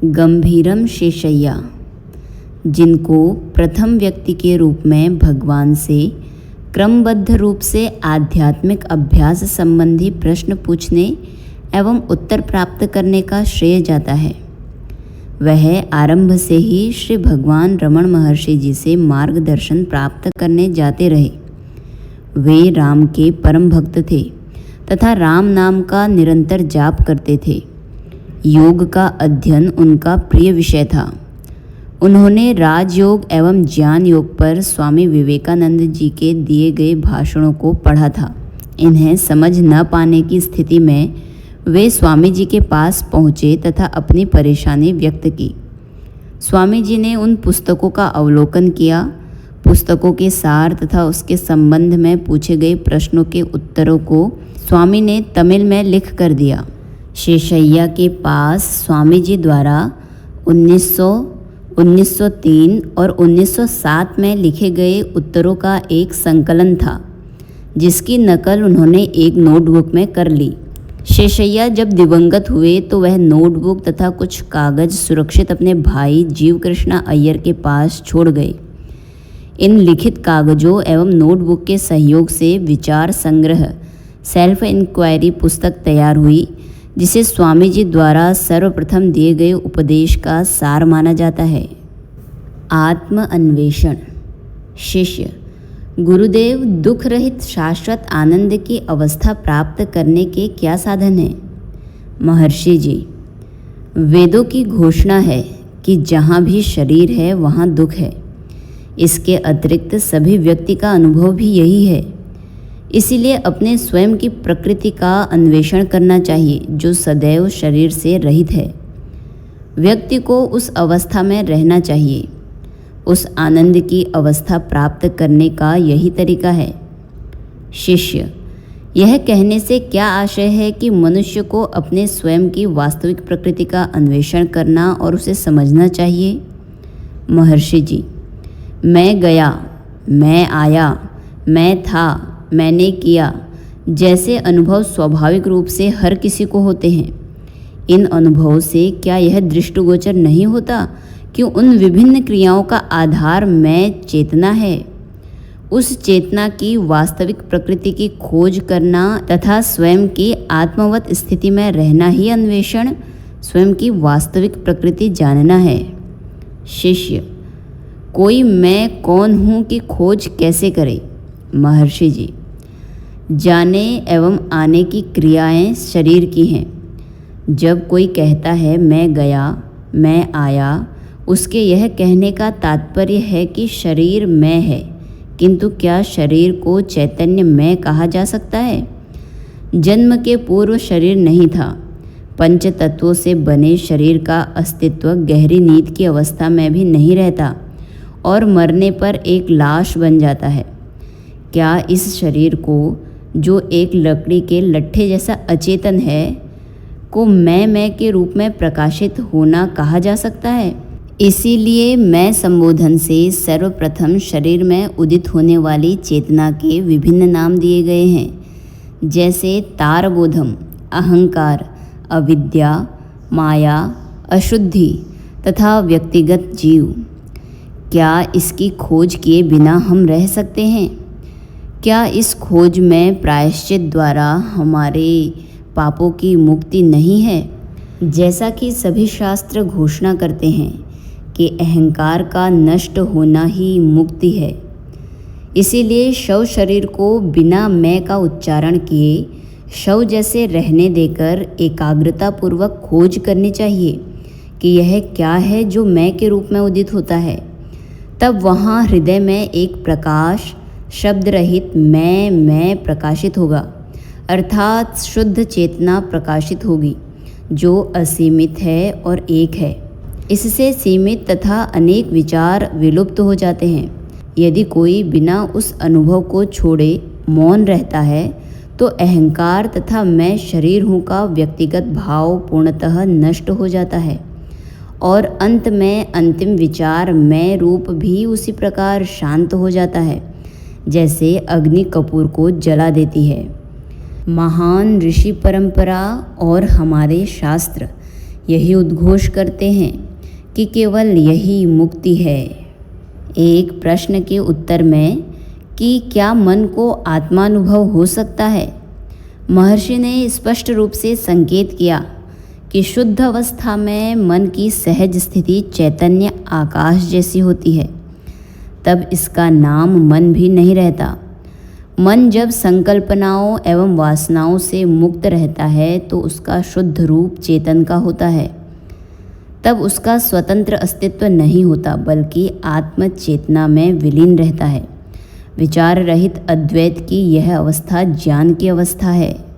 गंभीरम शेषय्या, जिनको प्रथम व्यक्ति के रूप में भगवान से क्रमबद्ध रूप से आध्यात्मिक अभ्यास संबंधी प्रश्न पूछने एवं उत्तर प्राप्त करने का श्रेय जाता है, वह आरंभ से ही श्री भगवान रमण महर्षि जी से मार्गदर्शन प्राप्त करने जाते रहे। वे राम के परम भक्त थे तथा राम नाम का निरंतर जाप करते थे। योग का अध्ययन उनका प्रिय विषय था। उन्होंने राजयोग एवं ज्ञान योग पर स्वामी विवेकानंद जी के दिए गए भाषणों को पढ़ा था। इन्हें समझ न पाने की स्थिति में वे स्वामी जी के पास पहुँचे तथा अपनी परेशानी व्यक्त की। स्वामी जी ने उन पुस्तकों का अवलोकन किया। पुस्तकों के सार तथा उसके संबंध में पूछे गए प्रश्नों के उत्तरों को स्वामी ने तमिल में लिख कर दिया। शेषय्या के पास स्वामी जी द्वारा 1903 और 1907 में लिखे गए उत्तरों का एक संकलन था, जिसकी नकल उन्होंने एक नोटबुक में कर ली। शेषय्या जब दिवंगत हुए तो वह नोटबुक तथा कुछ कागज सुरक्षित अपने भाई जीव कृष्णा अय्यर के पास छोड़ गए। इन लिखित कागजों एवं नोटबुक के सहयोग से विचार संग्रह सेल्फ इंक्वायरी पुस्तक तैयार हुई, जिसे स्वामी जी द्वारा सर्वप्रथम दिए गए उपदेश का सार माना जाता है। आत्म अन्वेषण। शिष्य: गुरुदेव, दुख रहित शाश्वत आनंद की अवस्था प्राप्त करने के क्या साधन हैं? महर्षि जी: वेदों की घोषणा है कि जहाँ भी शरीर है वहाँ दुख है। इसके अतिरिक्त सभी व्यक्ति का अनुभव भी यही है। इसीलिए अपने स्वयं की प्रकृति का अन्वेषण करना चाहिए, जो सदैव शरीर से रहित है। व्यक्ति को उस अवस्था में रहना चाहिए। उस आनंद की अवस्था प्राप्त करने का यही तरीका है। शिष्य: यह कहने से क्या आशय है कि मनुष्य को अपने स्वयं की वास्तविक प्रकृति का अन्वेषण करना और उसे समझना चाहिए? महर्षि जी: मैं गया, मैं आया, मैं था, मैंने किया जैसे अनुभव स्वाभाविक रूप से हर किसी को होते हैं। इन अनुभवों से क्या यह दृष्टिगोचर नहीं होता कि उन विभिन्न क्रियाओं का आधार मैं चेतना है? उस चेतना की वास्तविक प्रकृति की खोज करना तथा स्वयं की आत्मवत स्थिति में रहना ही अन्वेषण, स्वयं की वास्तविक प्रकृति जानना है। शिष्य: कोई मैं कौन हूँ की खोज कैसे करे? महर्षि जी: जाने एवं आने की क्रियाएं शरीर की हैं। जब कोई कहता है मैं गया, मैं आया, उसके यह कहने का तात्पर्य है कि शरीर मैं है, किंतु क्या शरीर को चैतन्य मैं कहा जा सकता है? जन्म के पूर्व शरीर नहीं था। पंच तत्वों से बने शरीर का अस्तित्व गहरी नींद की अवस्था में भी नहीं रहता और मरने पर एक लाश बन जाता है। क्या इस शरीर को, जो एक लकड़ी के लट्ठे जैसा अचेतन है, को मैं के रूप में प्रकाशित होना कहा जा सकता है? इसीलिए मैं संबोधन से सर्वप्रथम शरीर में उदित होने वाली चेतना के विभिन्न नाम दिए गए हैं, जैसे तारबोधम, अहंकार, अविद्या, माया, अशुद्धि तथा व्यक्तिगत जीव। क्या इसकी खोज किए बिना हम रह सकते हैं? क्या इस खोज में प्रायश्चित द्वारा हमारे पापों की मुक्ति नहीं है? जैसा कि सभी शास्त्र घोषणा करते हैं कि अहंकार का नष्ट होना ही मुक्ति है। इसीलिए शव शरीर को बिना मैं का उच्चारण किए शव जैसे रहने देकर एकाग्रता पूर्वक खोज करनी चाहिए कि यह क्या है जो मैं के रूप में उदित होता है। तब वहाँ हृदय में एक प्रकाश, शब्द रहित मैं प्रकाशित होगा, अर्थात शुद्ध चेतना प्रकाशित होगी, जो असीमित है और एक है। इससे सीमित तथा अनेक विचार विलुप्त हो जाते हैं। यदि कोई बिना उस अनुभव को छोड़े मौन रहता है तो अहंकार तथा मैं शरीर हूँ का व्यक्तिगत भाव पूर्णतः नष्ट हो जाता है और अंत में अंतिम विचार मैं रूप भी उसी प्रकार शांत हो जाता है जैसे अग्नि कपूर को जला देती है। महान ऋषि परंपरा और हमारे शास्त्र यही उद्घोष करते हैं कि केवल यही मुक्ति है। एक प्रश्न के उत्तर में कि क्या मन को आत्मानुभव हो सकता है, महर्षि ने स्पष्ट रूप से संकेत किया कि शुद्ध अवस्था में मन की सहज स्थिति चैतन्य आकाश जैसी होती है। तब इसका नाम मन भी नहीं रहता। मन जब संकल्पनाओं एवं वासनाओं से मुक्त रहता है तो उसका शुद्ध रूप चेतन का होता है। तब उसका स्वतंत्र अस्तित्व नहीं होता, बल्कि आत्म चेतना में विलीन रहता है। विचार रहित अद्वैत की यह अवस्था ज्ञान की अवस्था है।